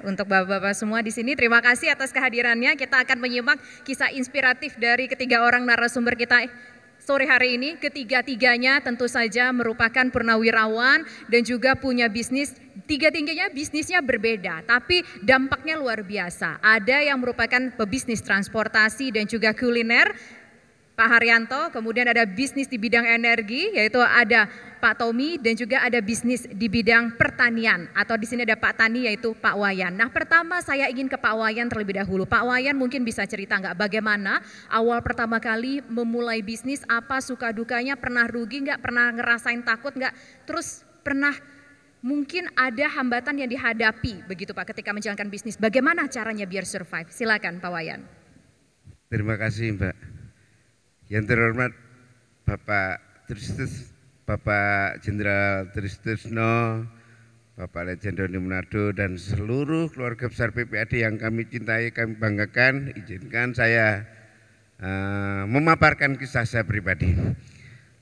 untuk bapak-bapak semua di sini. Terima kasih atas kehadirannya. Kita akan menyimak kisah inspiratif dari ketiga orang narasumber kita sore hari ini. Ketiga-tiganya tentu saja merupakan purnawirawan dan juga punya bisnis. Tiga-tiganya bisnisnya berbeda, tapi dampaknya luar biasa. Ada yang merupakan pebisnis transportasi dan juga kuliner, Pak Haryanto, kemudian ada bisnis di bidang energi, yaitu ada Pak Tommy, dan juga ada bisnis di bidang pertanian, atau di sini ada Pak Tani, yaitu Pak Wayan. Nah, pertama saya ingin ke Pak Wayan terlebih dahulu. Pak Wayan mungkin bisa cerita nggak bagaimana awal pertama kali memulai bisnis, apa suka dukanya, pernah rugi nggak, pernah ngerasain takut nggak, terus pernah mungkin ada hambatan yang dihadapi begitu Pak ketika menjalankan bisnis. Bagaimana caranya biar survive? Silakan Pak Wayan. Terima kasih Mbak. Yang terhormat Bapak Tristus, Bapak Jenderal Tristusno, Bapak Legend Doni Manado, dan seluruh keluarga besar PPAD yang kami cintai, kami banggakan. Izinkan saya memaparkan kisah saya pribadi.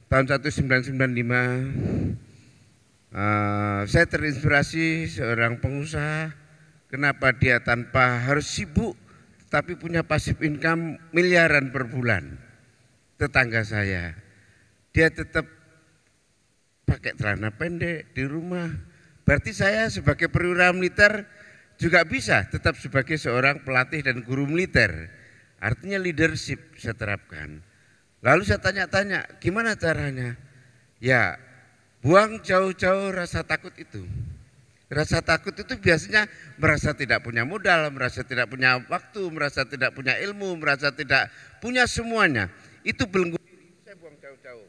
Tahun 1995 saya terinspirasi seorang pengusaha. Kenapa dia tanpa harus sibuk tapi punya passive income miliaran per bulan? Tetangga saya, dia tetap pakai celana pendek di rumah. Berarti saya sebagai perwira militer juga bisa tetap sebagai seorang pelatih dan guru militer. Artinya leadership saya terapkan. Lalu saya tanya-tanya, gimana caranya? Ya, buang jauh-jauh rasa takut itu. Rasa takut itu biasanya merasa tidak punya modal, merasa tidak punya waktu, merasa tidak punya ilmu, merasa tidak punya semuanya. Itu belenggu, saya buang jauh-jauh.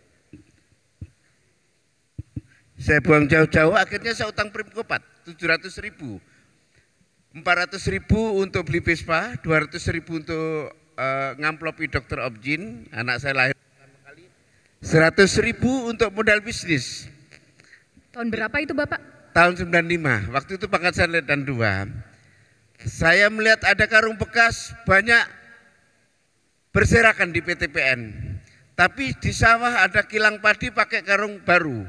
Saya buang jauh-jauh, akhirnya saya utang Primkopat 700.000, 400.000 untuk beli Vespa, 200.000 untuk ngamplopi dokter Objin, anak saya lahir pertama kali, 100.000 untuk modal bisnis. Tahun berapa itu Bapak? Tahun 95, waktu itu pangkat saya Letnan 2. Saya melihat ada karung bekas banyak berserakan di PTPN, tapi di sawah ada kilang padi pakai karung baru.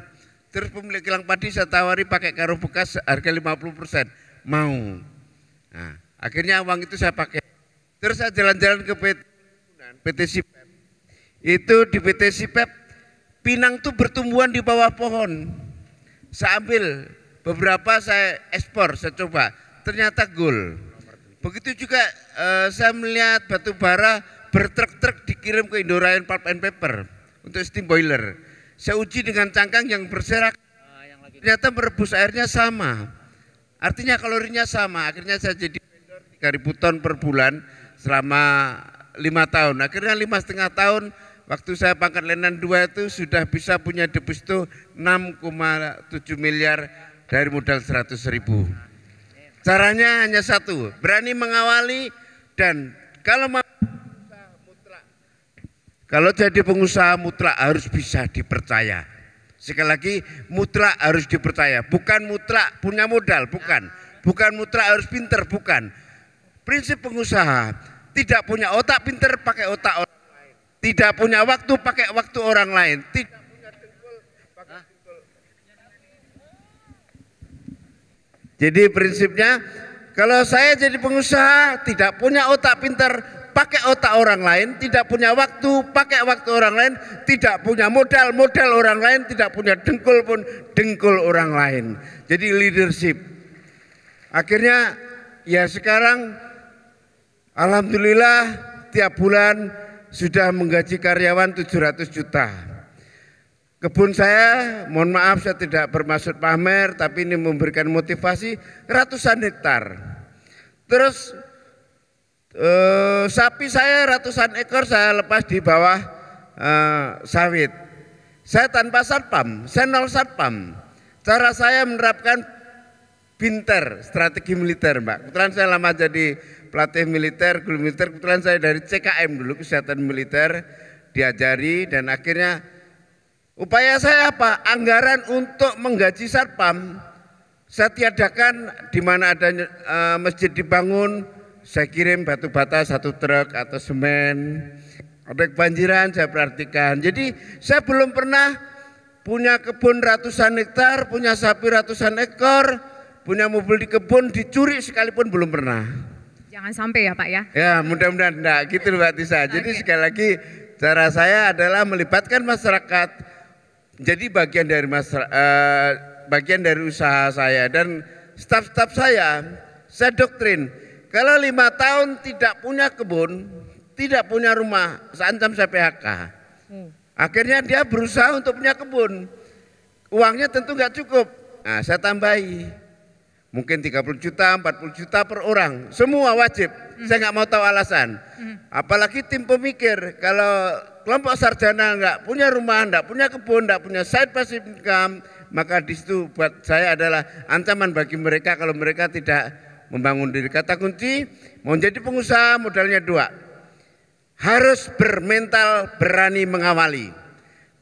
Terus pemilik kilang padi saya tawari pakai karung bekas harga 50%, mau. Nah, akhirnya uang itu saya pakai. Terus saya jalan-jalan ke PT Sipep. Itu di PT Sipep, pinang tuh bertumbuhan di bawah pohon. Saya ambil beberapa, saya ekspor, saya coba, ternyata gol. Begitu juga saya melihat batu bara bertruk-truk dikirim ke Indorain Pulp and Paper untuk steam boiler. Saya uji dengan cangkang yang berserak, ternyata merebus airnya sama. Artinya kalorinya sama. Akhirnya saya jadi vendor 3.000 ton per bulan selama 5 tahun. Akhirnya 5,5 tahun waktu saya pangkat Letnan 2 itu sudah bisa punya deposito 6,7 miliar dari modal 100.000. Caranya hanya satu, berani mengawali, dan kalau jadi pengusaha mutlak harus bisa dipercaya. Sekali lagi, mutlak harus dipercaya. Bukan mutlak punya modal, bukan. Bukan mutlak harus pinter, bukan. Prinsip pengusaha, tidak punya otak pinter pakai otak orang lain. Tidak punya waktu pakai waktu orang lain. Tidak punya dengkul pakai dengkul. Jadi prinsipnya, kalau saya jadi pengusaha tidak punya otak pinter pakai otak orang lain, tidak punya waktu pakai waktu orang lain, tidak punya modal orang lain, tidak punya dengkul pun dengkul orang lain. Jadi leadership. Akhirnya ya sekarang alhamdulillah tiap bulan sudah menggaji karyawan 700 juta. Kebun saya, mohon maaf saya tidak bermaksud pamer, tapi ini memberikan motivasi, ratusan hektar. Terus sapi saya ratusan ekor saya lepas di bawah sawit. Saya tanpa satpam, saya nol satpam. Cara saya menerapkan pinter, strategi militer Mbak. Kebetulan saya lama jadi pelatih militer, guru militer. Kebetulan saya dari CKM dulu, kesehatan militer, diajari, dan akhirnya upaya saya apa? Anggaran untuk menggaji satpam saya tiadakan. Di mana ada masjid dibangun, saya kirim batu bata 1 truk atau semen. Ada kebanjiran saya perhatikan. Jadi saya belum pernah punya kebun ratusan hektar, punya sapi ratusan ekor, punya mobil di kebun dicuri sekalipun belum pernah. Jangan sampai ya Pak ya. Ya mudah-mudahan enggak gitu Mbak Tisa. Jadi sekali lagi cara saya adalah melibatkan masyarakat. Jadi bagian dari usaha saya dan staf-staf saya doktrin. Kalau 5 tahun tidak punya kebun, tidak punya rumah, seancam saya PHK. Akhirnya dia berusaha untuk punya kebun. Uangnya tentu nggak cukup. Nah, saya tambahi. Mungkin 30 juta, 40 juta per orang. Semua wajib. Saya nggak mau tahu alasan. Apalagi tim pemikir. Kalau kelompok sarjana nggak punya rumah, nggak punya kebun, nggak punya side passive income, maka di situ buat saya adalah ancaman bagi mereka kalau mereka tidak membangun diri. Kata kunci, mau jadi pengusaha modalnya 2. Harus bermental berani mengawali.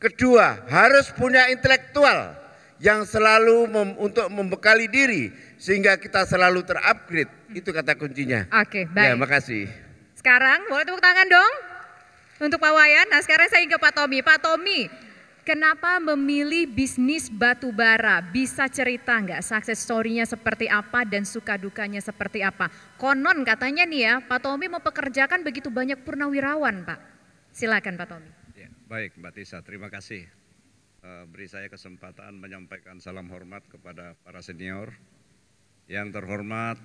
Kedua, harus punya intelektual yang selalu untuk membekali diri sehingga kita selalu terupgrade. Itu kata kuncinya. Oke, baik. Ya, makasih. Sekarang boleh tepuk tangan dong untuk Pak Wayan. Nah, sekarang saya ke Pak Tommy. Pak Tommy, kenapa memilih bisnis batu bara? Bisa cerita nggak success story-nya seperti apa dan suka dukanya seperti apa? Konon katanya nih ya, Pak Tommy mempekerjakan begitu banyak purnawirawan, Pak. Silakan Pak Tommy. Ya, baik Mbak Tisa, terima kasih. Beri saya kesempatan menyampaikan salam hormat kepada para senior. Yang terhormat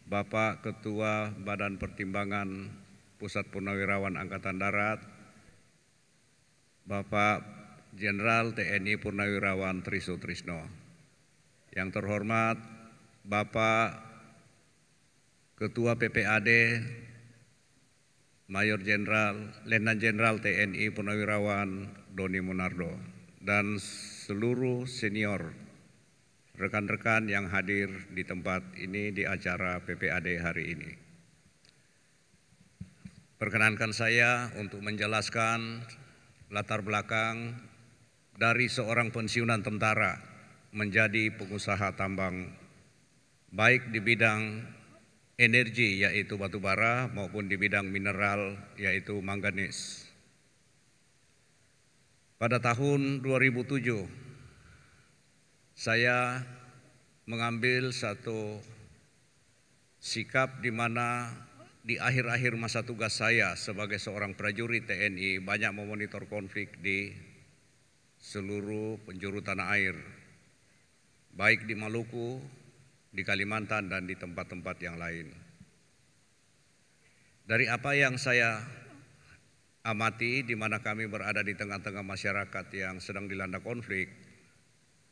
Bapak Ketua Badan Pertimbangan Pusat Purnawirawan Angkatan Darat, Bapak Jenderal TNI Purnawirawan Tri Sutrisno. Yang terhormat Bapak Ketua PPAD Mayor Jenderal, Letnan Jenderal TNI Purnawirawan Doni Monardo, dan seluruh senior rekan-rekan yang hadir di tempat ini di acara PPAD hari ini. Perkenankan saya untuk menjelaskan latar belakang dari seorang pensiunan tentara menjadi pengusaha tambang, baik di bidang energi yaitu batu bara maupun di bidang mineral yaitu manganis. Pada tahun 2007 saya mengambil satu sikap di mana di akhir-akhir masa tugas saya sebagai seorang prajurit TNI banyak memonitor konflik di seluruh penjuru tanah air, baik di Maluku, di Kalimantan, dan di tempat-tempat yang lain. Dari apa yang saya amati di mana kami berada di tengah-tengah masyarakat yang sedang dilanda konflik,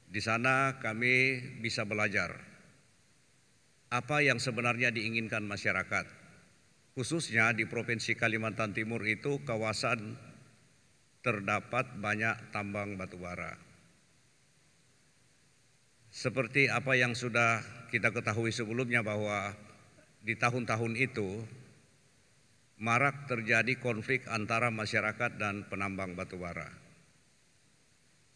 di sana kami bisa belajar apa yang sebenarnya diinginkan masyarakat. Khususnya di Provinsi Kalimantan Timur itu kawasan terdapat banyak tambang batu bara. Seperti apa yang sudah kita ketahui sebelumnya bahwa di tahun-tahun itu marak terjadi konflik antara masyarakat dan penambang batu bara.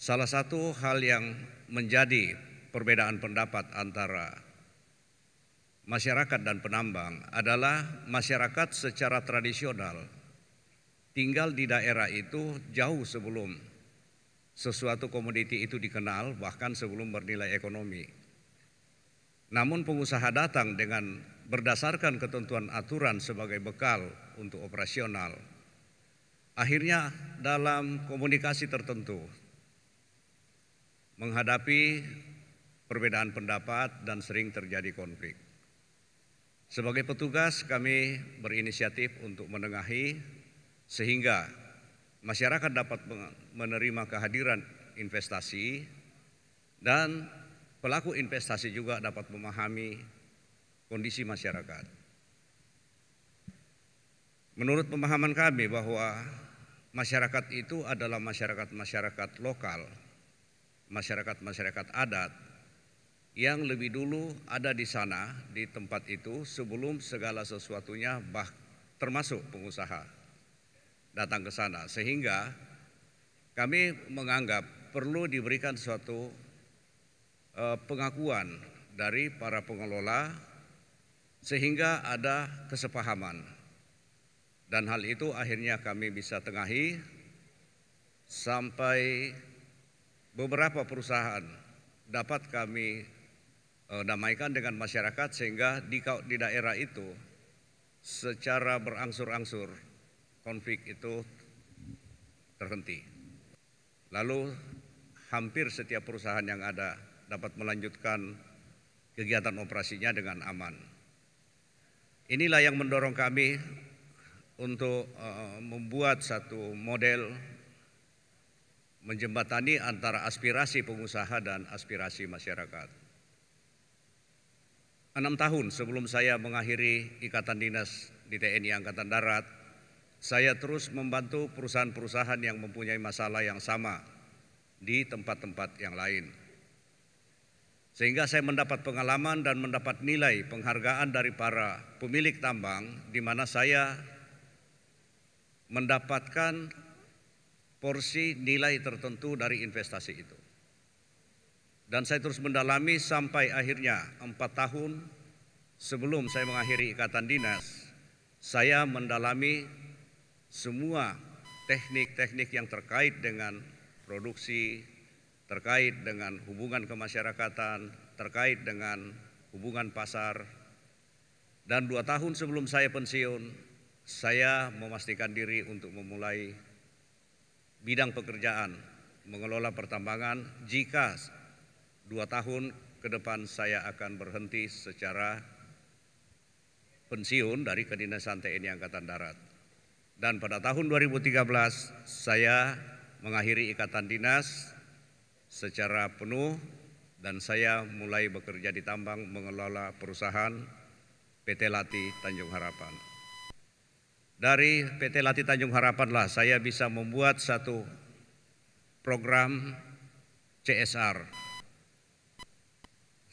Salah satu hal yang menjadi perbedaan pendapat antara masyarakat dan penambang adalah masyarakat secara tradisional tinggal di daerah itu jauh sebelum sesuatu komoditi itu dikenal, bahkan sebelum bernilai ekonomi. Namun pengusaha datang dengan berdasarkan ketentuan aturan sebagai bekal untuk operasional. Akhirnya dalam komunikasi tertentu menghadapi perbedaan pendapat dan sering terjadi konflik. Sebagai petugas kami berinisiatif untuk menengahi sehingga masyarakat dapat menerima kehadiran investasi dan pelaku investasi juga dapat memahami kondisi masyarakat. Menurut pemahaman kami bahwa masyarakat itu adalah masyarakat-masyarakat lokal, masyarakat-masyarakat adat yang lebih dulu ada di sana, di tempat itu sebelum segala sesuatunya termasuk pengusaha datang ke sana. Sehingga kami menganggap perlu diberikan suatu pengakuan dari para pengelola sehingga ada kesepahaman. Dan hal itu akhirnya kami bisa tengahi sampai beberapa perusahaan dapat kami damaikan dengan masyarakat sehingga di daerah itu secara berangsur-angsur konflik itu terhenti. Lalu hampir setiap perusahaan yang ada dapat melanjutkan kegiatan operasinya dengan aman. Inilah yang mendorong kami untuk membuat satu model menjembatani antara aspirasi pengusaha dan aspirasi masyarakat. 6 tahun sebelum saya mengakhiri ikatan dinas di TNI Angkatan Darat, saya terus membantu perusahaan-perusahaan yang mempunyai masalah yang sama di tempat-tempat yang lain. Sehingga saya mendapat pengalaman dan mendapat nilai penghargaan dari para pemilik tambang, di mana saya mendapatkan porsi nilai tertentu dari investasi itu. Dan saya terus mendalami sampai akhirnya 4 tahun sebelum saya mengakhiri ikatan dinas, saya mendalami semua teknik-teknik yang terkait dengan produksi, terkait dengan hubungan kemasyarakatan, terkait dengan hubungan pasar. Dan 2 tahun sebelum saya pensiun, saya memastikan diri untuk memulai bidang pekerjaan, mengelola pertambangan jika 2 tahun ke depan saya akan berhenti secara pensiun dari kedinasan TNI Angkatan Darat. Dan pada tahun 2013 saya mengakhiri ikatan dinas secara penuh dan saya mulai bekerja di tambang mengelola perusahaan PT Lati Tanjung Harapan. Dari PT Lati Tanjung Harapanlah saya bisa membuat satu program CSR.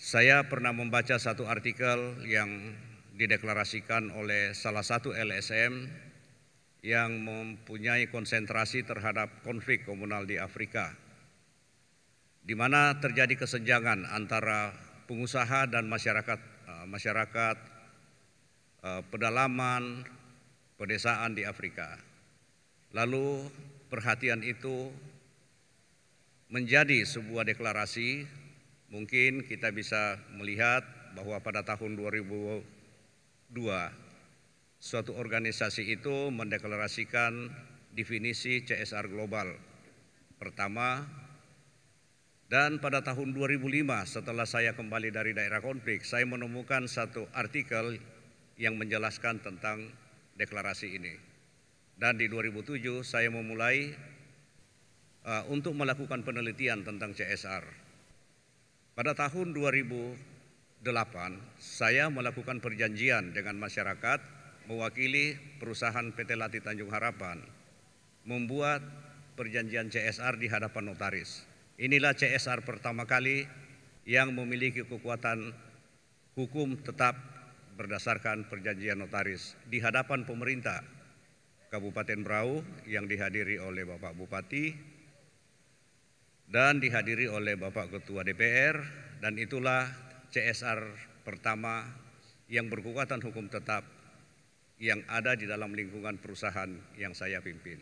Saya pernah membaca satu artikel yang dideklarasikan oleh salah satu LSM yang mempunyai konsentrasi terhadap konflik komunal di Afrika, di mana terjadi kesenjangan antara pengusaha dan masyarakat pedalaman, pedesaan di Afrika. Lalu perhatian itu menjadi sebuah deklarasi. Mungkin kita bisa melihat bahwa pada tahun 2002 suatu organisasi itu mendeklarasikan definisi CSR global pertama. Dan pada tahun 2005 setelah saya kembali dari daerah konflik, saya menemukan satu artikel yang menjelaskan tentang deklarasi ini. Dan di 2007 saya memulai untuk melakukan penelitian tentang CSR. Pada tahun 2008 saya melakukan perjanjian dengan masyarakat mewakili perusahaan PT Lati Tanjung Harapan membuat perjanjian CSR di hadapan notaris. Inilah CSR pertama kali yang memiliki kekuatan hukum tetap berdasarkan perjanjian notaris di hadapan pemerintah Kabupaten Berau yang dihadiri oleh Bapak Bupati dan dihadiri oleh Bapak Ketua DPR, dan itulah CSR pertama yang berkekuatan hukum tetap yang ada di dalam lingkungan perusahaan yang saya pimpin.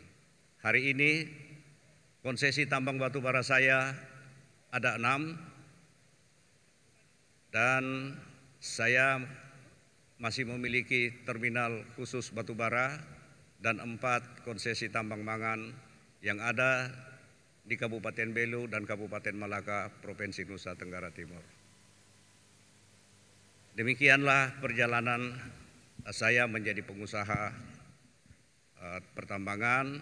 Hari ini konsesi tambang batu bara saya ada 6 dan saya masih memiliki terminal khusus batu bara dan 4 konsesi tambang mangan yang ada di Kabupaten Belu dan Kabupaten Malaka, Provinsi Nusa Tenggara Timur. Demikianlah perjalanan saya menjadi pengusaha pertambangan.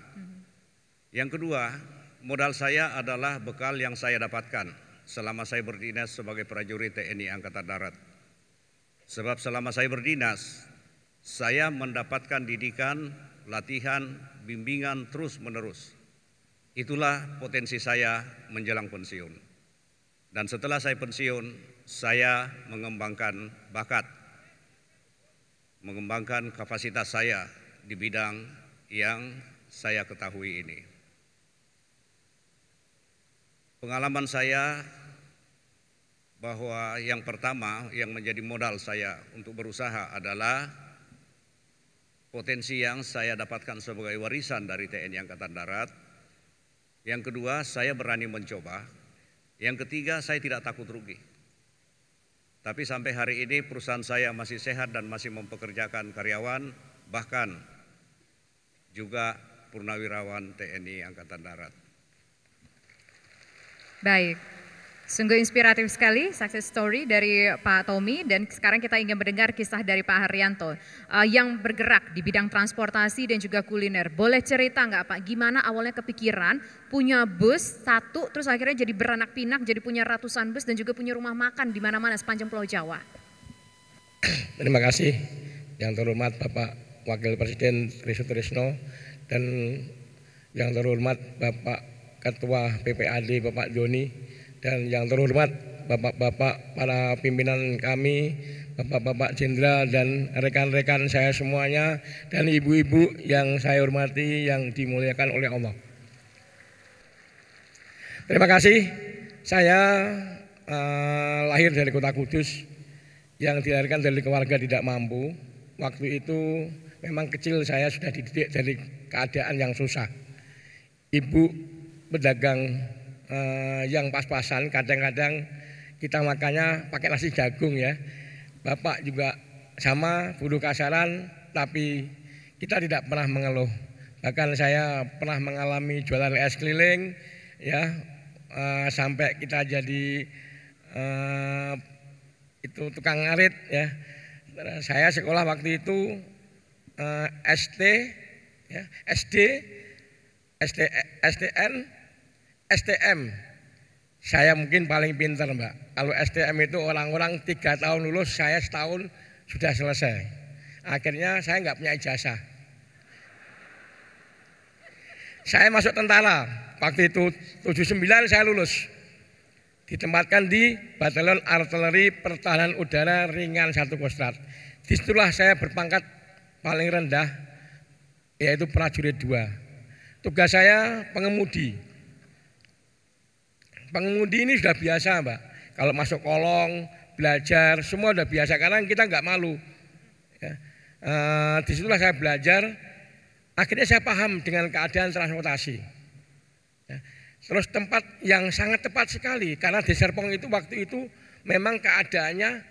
Yang kedua, modal saya adalah bekal yang saya dapatkan selama saya berdinas sebagai prajurit TNI Angkatan Darat. Sebab selama saya berdinas, saya mendapatkan didikan, latihan, bimbingan terus-menerus. Itulah potensi saya menjelang pensiun. Dan setelah saya pensiun, saya mengembangkan bakat, mengembangkan kapasitas saya di bidang yang saya ketahui ini. Pengalaman saya bahwa yang pertama yang menjadi modal saya untuk berusaha adalah potensi yang saya dapatkan sebagai warisan dari TNI Angkatan Darat. Yang kedua, saya berani mencoba. Yang ketiga, saya tidak takut rugi. Tapi sampai hari ini perusahaan saya masih sehat dan masih mempekerjakan karyawan, bahkan juga purnawirawan TNI Angkatan Darat. Baik, sungguh inspiratif sekali success story dari Pak Tommy, dan sekarang kita ingin mendengar kisah dari Pak Haryanto yang bergerak di bidang transportasi dan juga kuliner. Boleh cerita nggak Pak, gimana awalnya kepikiran punya bus satu terus akhirnya jadi beranak pinak, jadi punya ratusan bus dan juga punya rumah makan di mana-mana sepanjang Pulau Jawa? Terima kasih yang terhormat Bapak Wakil Presiden Tri Sutrisno dan yang terhormat Bapak Ketua PPAD Bapak Joni, dan yang terhormat Bapak-bapak para pimpinan kami, Bapak-bapak jenderal dan rekan-rekan saya semuanya, dan ibu-ibu yang saya hormati yang dimuliakan oleh Allah. Terima kasih. Saya lahir dari kota Kudus yang dilahirkan dari keluarga tidak mampu. Waktu itu memang kecil saya sudah dididik dari keadaan yang susah. Ibu pedagang yang pas-pasan, kadang-kadang kita makannya pakai nasi jagung ya. Bapak juga sama, buruh kasaran, tapi kita tidak pernah mengeluh. Bahkan saya pernah mengalami jualan es keliling ya, sampai kita jadi itu tukang ngarit ya. Saya sekolah waktu itu SD, ya, SD, SDN, STM. Saya mungkin paling pintar Mbak. Kalau STM itu orang-orang 3 tahun lulus, saya setahun sudah selesai. Akhirnya saya nggak punya ijazah. Saya masuk tentara. Waktu itu 79 saya lulus. Ditempatkan di Batalion Artileri Pertahanan Udara Ringan 1 Kostrad. Disitulah saya berpangkat paling rendah, yaitu prajurit 2. Tugas saya pengemudi. Pengemudi ini sudah biasa Mbak. Kalau masuk kolong, belajar, semua sudah biasa karena kita nggak malu. Ya. Disitulah saya belajar. Akhirnya saya paham dengan keadaan transportasi. Ya. Terus tempat yang sangat tepat sekali karena di Serpong itu waktu itu memang keadaannya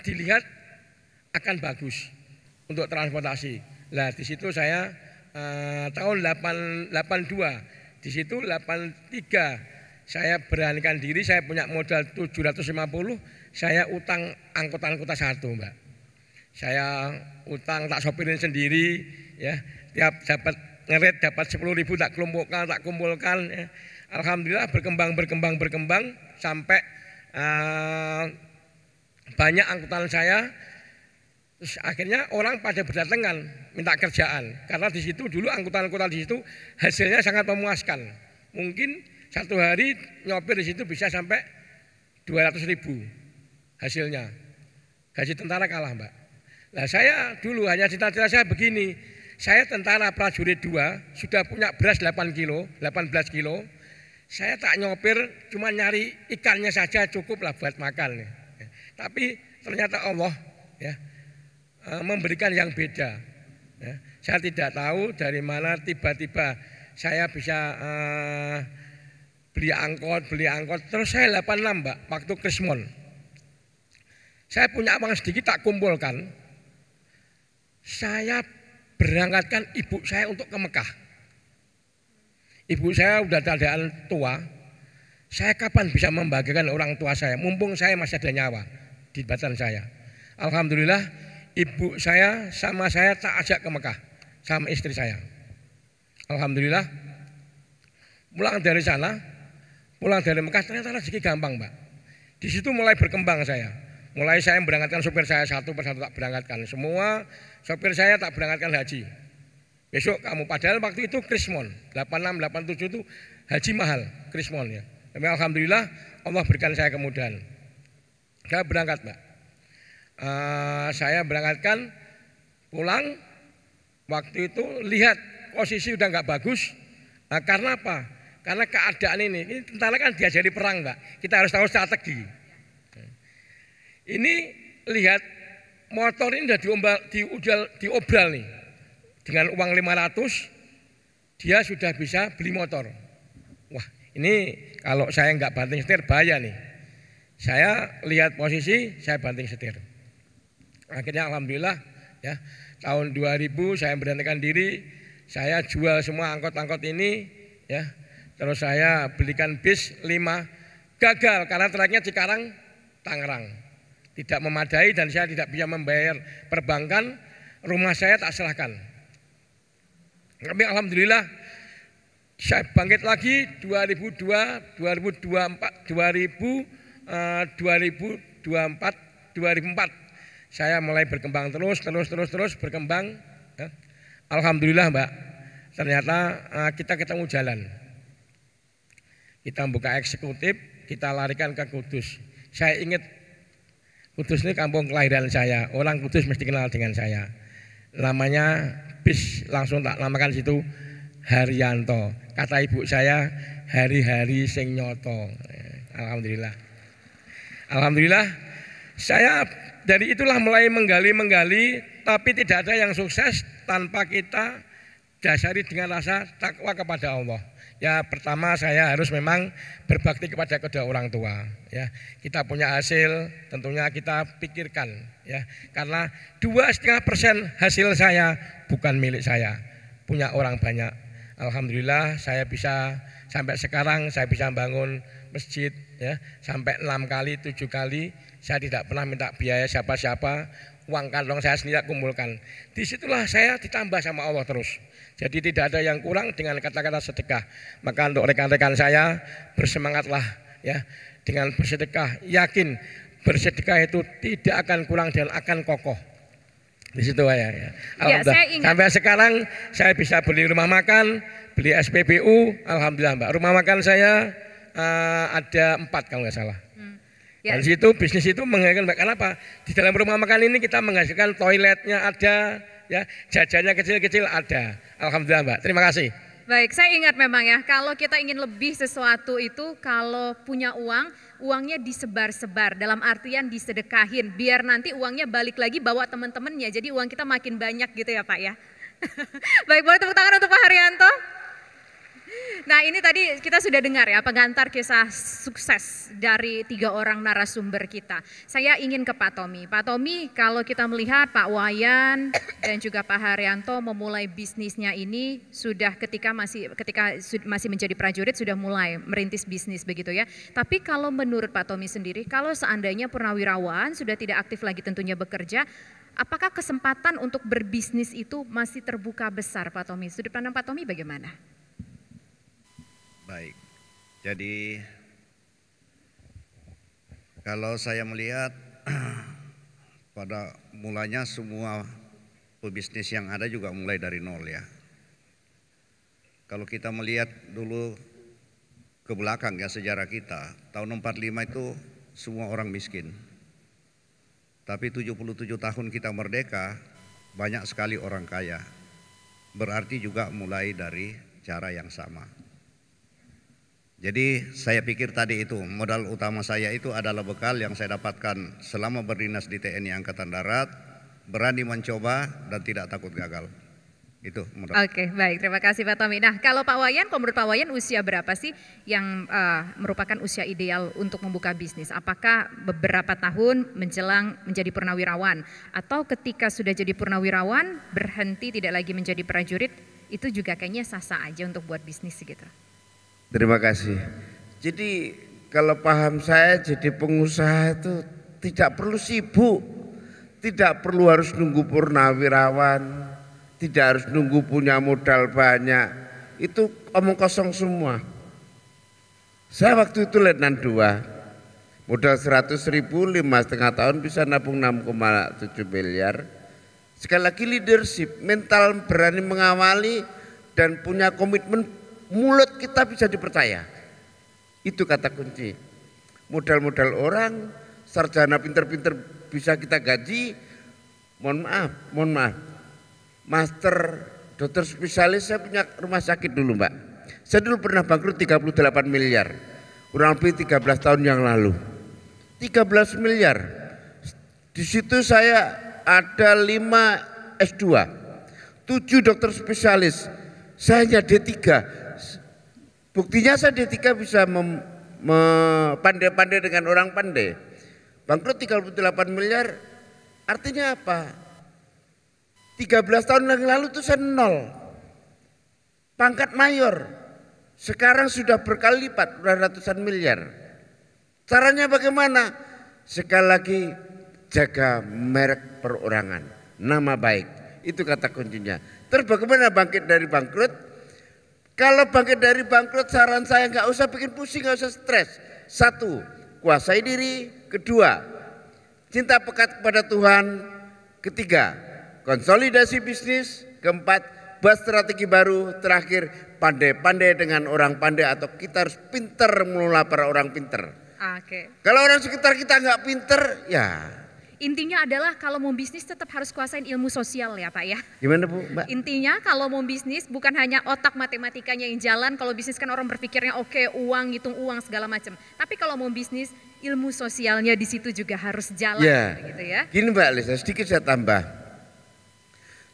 dilihat akan bagus untuk transportasi. Nah di situ saya tahun 82, di situ 83 saya beranikan diri, saya punya modal 750, saya utang angkutan kota 1 Mbak. Saya utang tak sopirin sendiri ya, tiap dapat ngeret dapat 10.000 tak kumpulkan ya. Alhamdulillah berkembang sampai banyak angkutan saya. Terus akhirnya orang pada berdatangan minta kerjaan karena di situ dulu angkutan kota di situ hasilnya sangat memuaskan. Mungkin satu hari nyopir di situ bisa sampai 200.000 hasilnya. Gaji tentara kalah Mbak. Nah saya dulu hanya cita-cita saya begini. Saya tentara prajurit 2 sudah punya beras 18 kilo. Saya tak nyopir, cuma nyari ikannya saja cukup lah buat makan. Tapi ternyata Allah ya, memberikan yang beda. Ya. Saya tidak tahu dari mana tiba-tiba saya bisa beli angkot. Terus saya 86 Mbak, waktu Krismon. Saya punya uang sedikit tak kumpulkan. Saya berangkatkan ibu saya untuk ke Mekah. Ibu saya udah keadaan tua. Saya kapan bisa membahagiakan orang tua saya? Mumpung saya masih ada nyawa di badan saya. Alhamdulillah ibu saya sama saya tak ajak ke Mekah sama istri saya. Alhamdulillah pulang dari Mekah ternyata rezeki gampang Mbak. Di situ mulai berkembang saya. Mulai saya berangkatkan sopir saya satu persatu tak berangkatkan. Semua sopir saya tak berangkatkan haji. Besok kamu, padahal waktu itu Krismon 86, 87 itu haji mahal Krismon ya. Tapi alhamdulillah Allah berikan saya kemudahan. Saya berangkat Mbak. Saya berangkatkan pulang. Waktu itu lihat posisi udah nggak bagus. Nah, karena apa? Karena keadaan ini tentara kan diajari perang Mbak. Kita harus tahu strategi. Ini lihat motor ini udah diobral nih. Dengan uang 500 dia sudah bisa beli motor. Wah ini kalau saya nggak banting setir bahaya nih. Saya lihat posisi, saya banting setir. Akhirnya alhamdulillah ya, tahun 2000 saya memberanikan diri, saya jual semua angkot-angkot ini ya. Terus saya belikan bis 5, gagal karena trayeknya Cikarang Tangerang. Tidak memadai dan saya tidak bisa membayar perbankan, rumah saya tak serahkan. Tapi alhamdulillah saya bangkit lagi 2002, 2024, 2004 saya mulai berkembang terus berkembang ya. Alhamdulillah Mbak, ternyata kita ketemu jalan. Kita buka eksekutif, kita larikan ke Kudus. Saya ingat Kudus ini kampung kelahiran saya, orang Kudus mesti kenal dengan saya. Namanya bis, langsung tak namakan situ Haryanto. Kata ibu saya, hari-hari sing nyoto. Alhamdulillah. Alhamdulillah, saya dari itulah mulai menggali, tapi tidak ada yang sukses tanpa kita dasari dengan rasa takwa kepada Allah. Ya pertama saya harus memang berbakti kepada kedua orang tua. Ya kita punya hasil, tentunya kita pikirkan. Ya karena 2,5% hasil saya bukan milik saya, punya orang banyak. Alhamdulillah saya bisa sampai sekarang saya bisa bangun masjid ya sampai 6 kali 7 kali. Saya tidak pernah minta biaya siapa-siapa, uang kantong saya sendiri kumpulkan. Disitulah saya ditambah sama Allah terus. Jadi tidak ada yang kurang dengan kata-kata sedekah. Maka untuk rekan-rekan saya bersemangatlah ya dengan bersedekah. Yakin bersedekah itu tidak akan kurang dan akan kokoh. Di situ ya. Alhamdulillah. Ya, sampai sekarang saya bisa beli rumah makan, beli SPBU. Alhamdulillah Mbak. Rumah makan saya ada 4 kalau nggak salah. Dan situ bisnis itu menghasilkan Mbak. Kenapa? Di dalam rumah makan ini kita menghasilkan toiletnya ada, ya jajannya kecil-kecil ada. Alhamdulillah Mbak. Terima kasih. Baik, saya ingat memang ya, kalau kita ingin lebih sesuatu itu, kalau punya uang, uangnya disebar-sebar, dalam artian disedekahin, biar nanti uangnya balik lagi bawa teman-temannya, jadi uang kita makin banyak gitu ya Pak ya. Baik, boleh tepuk tangan untuk Pak Haryanto. Nah ini tadi kita sudah dengar ya pengantar kisah sukses dari 3 orang narasumber kita. Saya ingin ke Pak Tommy. Pak Tommy, kalau kita melihat Pak Wayan dan juga Pak Haryanto memulai bisnisnya ini sudah ketika masih menjadi prajurit sudah mulai merintis bisnis begitu ya. Tapi kalau menurut Pak Tommy sendiri, kalau seandainya purnawirawan sudah tidak aktif lagi tentunya bekerja, apakah kesempatan untuk berbisnis itu masih terbuka besar Pak Tommy? Sudut pandang Pak Tommy bagaimana? Baik, jadi kalau saya melihat pada mulanya semua pebisnis yang ada juga mulai dari nol ya. Kalau kita melihat dulu ke belakang ya sejarah kita, tahun 45 itu semua orang miskin. Tapi 77 tahun kita merdeka, banyak sekali orang kaya. Berarti juga mulai dari cara yang sama. Jadi saya pikir tadi itu modal utama saya itu adalah bekal yang saya dapatkan selama berdinas di TNI Angkatan Darat, berani mencoba dan tidak takut gagal. Itu modal. Oke, baik, terima kasih Pak Tommy. Nah kalau Pak Wayan, kalau menurut Pak Wayan usia berapa sih yang merupakan usia ideal untuk membuka bisnis? Apakah beberapa tahun menjelang menjadi purnawirawan atau ketika sudah jadi purnawirawan berhenti tidak lagi menjadi prajurit, itu juga kayaknya sah-sah aja untuk buat bisnis gitu? Terima kasih. Jadi kalau paham saya jadi pengusaha itu tidak perlu sibuk, tidak perlu harus nunggu purnawirawan, tidak harus nunggu punya modal banyak. Itu omong kosong semua. Saya waktu itu Letnan 2, modal 100.000, 5,5 tahun bisa nabung 6,7 miliar. Sekali lagi leadership, mental berani mengawali dan punya komitmen. Mulut kita bisa dipercaya. Itu kata kunci. Modal-modal orang, sarjana pinter-pinter bisa kita gaji. Mohon maaf. Master, dokter spesialis, saya punya rumah sakit dulu Mbak. Saya dulu pernah bangkrut 38 miliar. Kurang lebih 13 tahun yang lalu. 13 miliar. Di situ saya ada 5 S2. 7 dokter spesialis. Saya hanya D3. Buktinya saya D3 bisa pandai-pandai dengan orang pandai. Bangkrut 38 miliar artinya apa? 13 tahun yang lalu itu saya nol. Pangkat mayor. Sekarang sudah berkali lipat, sudah ratusan miliar. Caranya bagaimana? Sekali lagi jaga merek perorangan, nama baik. Itu kata kuncinya. Terus bagaimana bangkit dari bangkrut? Kalau bangkit dari bangkrut saran saya nggak usah bikin pusing, nggak usah stres. Satu, kuasai diri. Kedua, cinta pekat kepada Tuhan. Ketiga, konsolidasi bisnis. Keempat, buat strategi baru. Terakhir, pandai-pandai dengan orang pandai atau kita harus pinter mengelola para orang pinter. Oke. Kalau orang sekitar kita nggak pinter, ya. Intinya adalah kalau mau bisnis tetap harus kuasain ilmu sosial ya Pak ya. Gimana Bu, Mbak? Intinya kalau mau bisnis bukan hanya otak matematikanya yang jalan. Kalau bisnis kan orang berpikirnya oke, uang, hitung uang segala macam. Tapi kalau mau bisnis ilmu sosialnya di situ juga harus jalan gitu ya. Gini Mbak Lisa, sedikit saya tambah.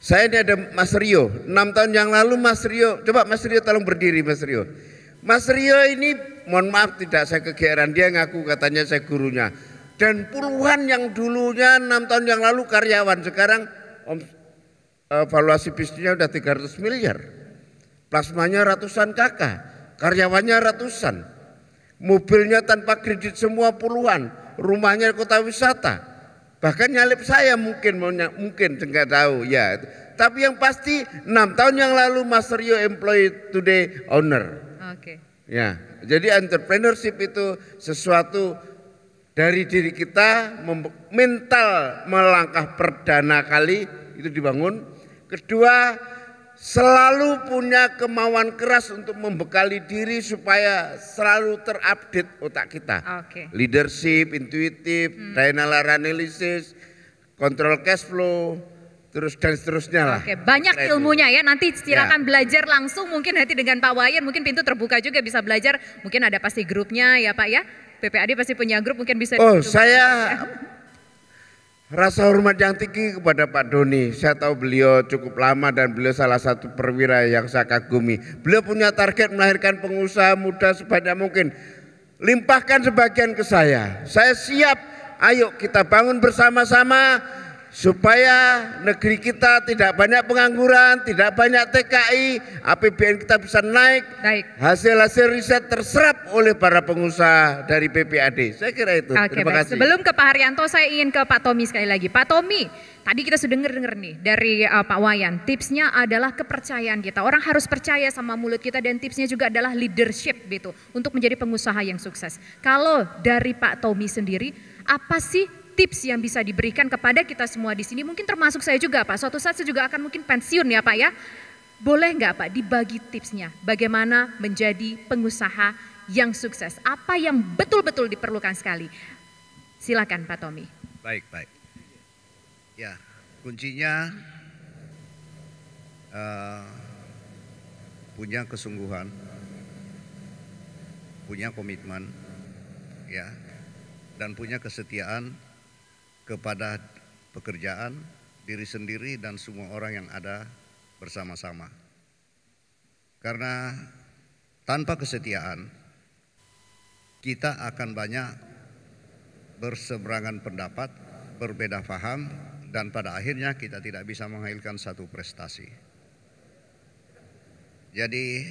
Saya ini ada Mas Rio, 6 tahun yang lalu Mas Rio, coba Mas Rio tolong berdiri Mas Rio. Mas Rio ini mohon maaf tidak saya kegeeran, dia ngaku katanya saya gurunya. Dan puluhan yang dulunya 6 tahun yang lalu karyawan, sekarang valuasi bisnisnya udah 300 miliar. Plasmanya ratusan kakak, karyawannya ratusan. Mobilnya tanpa kredit semua puluhan, rumahnya kota wisata. Bahkan nyalip saya mungkin enggak tahu ya. Tapi yang pasti 6 tahun yang lalu Mas Rio employee today owner. Oke. Ya, jadi entrepreneurship itu sesuatu dari diri kita, mental melangkah perdana kali itu dibangun. Kedua, selalu punya kemauan keras untuk membekali diri supaya selalu terupdate otak kita. Oke. Leadership, intuitif, dynamic analysis, kontrol cash flow, terus dan seterusnya lah. Oke, banyak ilmunya ya. Nanti silakan belajar langsung. Mungkin nanti dengan Pak Wayan mungkin pintu terbuka juga bisa belajar. Mungkin ada pasti grupnya ya Pak ya. PPAD pasti punya grup, mungkin bisa. Oh, saya rasa hormat yang tinggi kepada Pak Doni. Saya tahu beliau cukup lama dan beliau salah satu perwira yang saya kagumi. Beliau punya target melahirkan pengusaha muda sebanyak mungkin. Limpahkan sebagian ke saya. Saya siap. Ayo kita bangun bersama-sama supaya negeri kita tidak banyak pengangguran, tidak banyak TKI, APBN kita bisa naik. Baik. Hasil-hasil riset terserap oleh para pengusaha dari PPAD. Saya kira itu. Oke, Terima baik. kasih. Sebelum ke Pak Haryanto, saya ingin ke Pak Tommy sekali lagi. Pak Tommy, tadi kita sudah dengar nih dari Pak Wayan. Tipsnya adalah kepercayaan kita. Orang harus percaya sama mulut kita dan tipsnya juga adalah leadership gitu untuk menjadi pengusaha yang sukses. Kalau dari Pak Tommy sendiri, apa sih tips yang bisa diberikan kepada kita semua di sini? Mungkin termasuk saya juga Pak. Suatu saat saya juga akan mungkin pensiun ya Pak ya. Boleh nggak Pak dibagi tipsnya? Bagaimana menjadi pengusaha yang sukses? Apa yang betul-betul diperlukan sekali? Silakan Pak Tommy. Baik. Ya, kuncinya punya kesungguhan, punya komitmen, ya, dan punya kesetiaan kepada pekerjaan, diri sendiri dan semua orang yang ada bersama-sama. Karena tanpa kesetiaan kita akan banyak berseberangan pendapat, berbeda paham, dan pada akhirnya kita tidak bisa menghasilkan satu prestasi. Jadi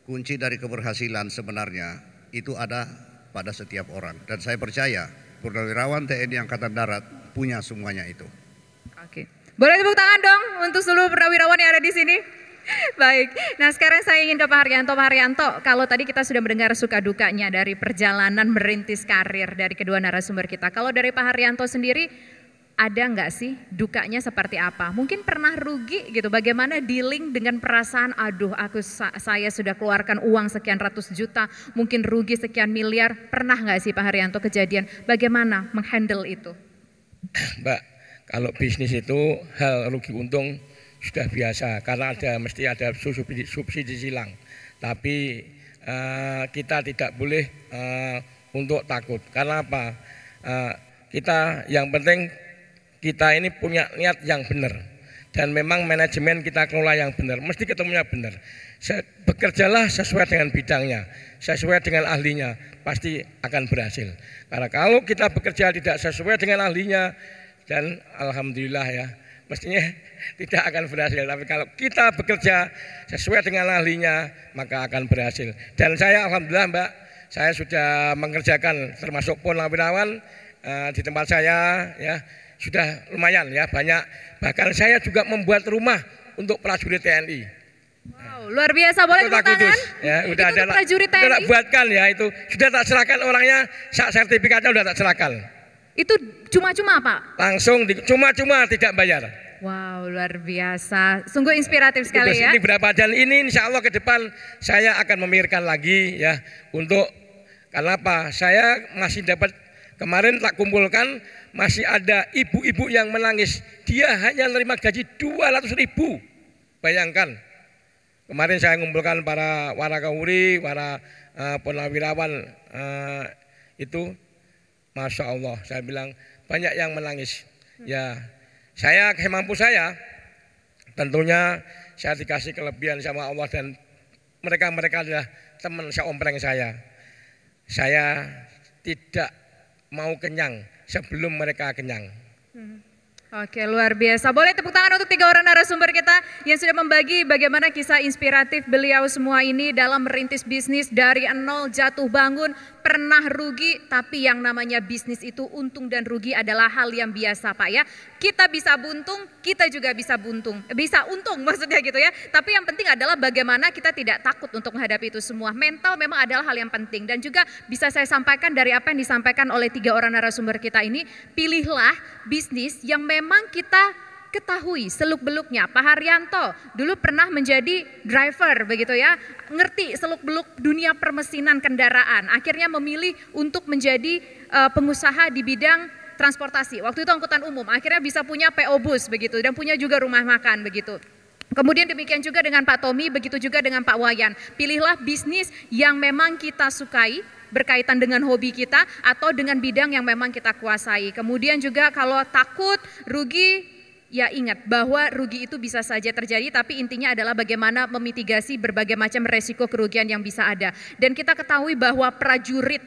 kunci dari keberhasilan sebenarnya itu ada pada setiap orang, dan saya percaya Purnawirawan TNI Angkatan Darat punya semuanya itu. Oke, boleh tepuk tangan dong untuk seluruh purnawirawan yang ada di sini. Baik, nah sekarang saya ingin ke Pak Haryanto. Pak Haryanto, kalau tadi kita sudah mendengar suka dukanya dari perjalanan merintis karir dari kedua narasumber kita. Kalau dari Pak Haryanto sendiri, ada nggak sih dukanya seperti apa? Mungkin pernah rugi gitu, bagaimana dealing dengan perasaan aduh saya sudah keluarkan uang sekian ratus juta, mungkin rugi sekian miliar. Pernah nggak sih Pak Haryanto kejadian, bagaimana menghandle itu? Mbak, kalau bisnis itu hal rugi untung sudah biasa karena mesti ada subsidi silang. Tapi kita tidak boleh untuk takut. Karena apa? Kita yang penting kita ini punya niat yang benar dan memang manajemen kita kelola yang benar, mesti ketemunya benar. Bekerjalah sesuai dengan bidangnya, sesuai dengan ahlinya, pasti akan berhasil. Karena kalau kita bekerja tidak sesuai dengan ahlinya, dan alhamdulillah ya, mestinya tidak akan berhasil. Tapi kalau kita bekerja sesuai dengan ahlinya, maka akan berhasil. Dan saya alhamdulillah Mbak, saya sudah mengerjakan termasuk Purnawirawan di tempat saya ya, sudah lumayan ya, banyak. Bahkan saya juga membuat rumah untuk prajurit TNI. Wow, luar biasa, boleh tepuk tangan? Ya, udah ada prajurit TNI. Sudah buatkan ya, itu sudah tak serahkan orangnya, sertifikatnya sudah tak serahkan. Itu cuma-cuma Pak? Langsung cuma-cuma, tidak bayar. Wow, luar biasa, sungguh inspiratif sekali ya. Ini berapa, dan ini insya Allah ke depan saya akan memikirkan lagi ya, untuk karena apa? Saya masih dapat, kemarin tak kumpulkan, masih ada ibu-ibu yang menangis. Dia hanya menerima gaji 200.000. Bayangkan. Kemarin saya mengumpulkan para warakawuri, para purnawirawan itu, Masya Allah, saya bilang banyak yang menangis. Ya, saya semampu saya, tentunya saya dikasih kelebihan sama Allah, dan mereka adalah teman seompreng saya. Saya tidak mau kenyang sebelum mereka kenyang. Oke, luar biasa. Boleh tepuk tangan untuk 3 orang narasumber kita yang sudah membagi bagaimana kisah inspiratif beliau semua ini dalam merintis bisnis dari nol, jatuh bangun, pernah rugi, tapi yang namanya bisnis itu untung dan rugi adalah hal yang biasa Pak ya. Kita bisa buntung, kita juga bisa untung maksudnya gitu ya. Tapi yang penting adalah bagaimana kita tidak takut untuk menghadapi itu semua. Mental memang adalah hal yang penting, dan juga bisa saya sampaikan dari apa yang disampaikan oleh 3 orang narasumber kita ini, pilihlah bisnis yang memang kita ketahui seluk-beluknya. Pak Haryanto dulu pernah menjadi driver begitu ya, ngerti seluk-beluk dunia permesinan kendaraan. Akhirnya memilih untuk menjadi pengusaha di bidang transportasi. Waktu itu angkutan umum, akhirnya bisa punya PO Bus begitu, dan punya juga rumah makan begitu. Kemudian demikian juga dengan Pak Tommy, begitu juga dengan Pak Wayan. Pilihlah bisnis yang memang kita sukai, berkaitan dengan hobi kita atau dengan bidang yang memang kita kuasai. Kemudian juga kalau takut rugi, ya ingat bahwa rugi itu bisa saja terjadi, tapi intinya adalah bagaimana memitigasi berbagai macam resiko kerugian yang bisa ada. Dan kita ketahui bahwa prajurit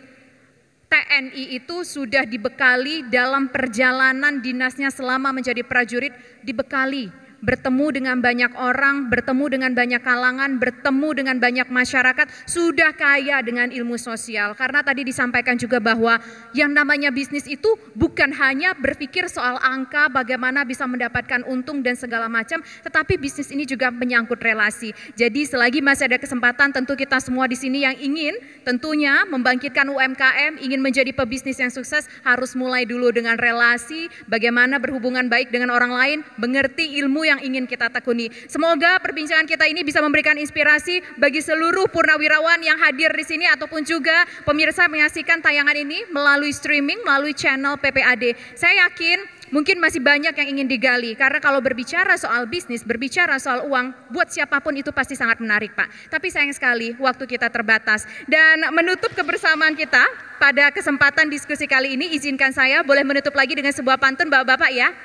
TNI itu sudah dibekali dalam perjalanan dinasnya selama menjadi prajurit, dibekali bertemu dengan banyak orang, bertemu dengan banyak kalangan, bertemu dengan banyak masyarakat, sudah kaya dengan ilmu sosial. Karena tadi disampaikan juga bahwa yang namanya bisnis itu bukan hanya berpikir soal angka, bagaimana bisa mendapatkan untung dan segala macam, tetapi bisnis ini juga menyangkut relasi. Jadi selagi masih ada kesempatan, tentu kita semua di sini yang ingin tentunya membangkitkan UMKM, ingin menjadi pebisnis yang sukses, harus mulai dulu dengan relasi, bagaimana berhubungan baik dengan orang lain, mengerti ilmu yang ingin kita tekuni. Semoga perbincangan kita ini bisa memberikan inspirasi bagi seluruh purnawirawan yang hadir di sini ataupun juga pemirsa menyaksikan tayangan ini melalui streaming, melalui channel PPAD. Saya yakin mungkin masih banyak yang ingin digali, karena kalau berbicara soal bisnis, berbicara soal uang, buat siapapun itu pasti sangat menarik Pak. Tapi sayang sekali waktu kita terbatas. Dan menutup kebersamaan kita pada kesempatan diskusi kali ini, izinkan saya boleh menutup lagi dengan sebuah pantun Bapak-bapak ya.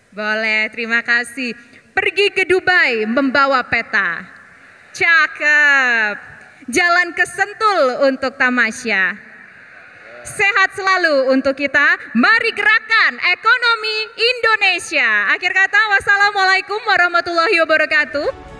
Boleh, terima kasih. Pergi ke Dubai membawa peta. Cakep. Jalan ke Sentul untuk tamasya. Sehat selalu untuk kita. Mari gerakan ekonomi Indonesia. Akhir kata, wassalamualaikum warahmatullahi wabarakatuh.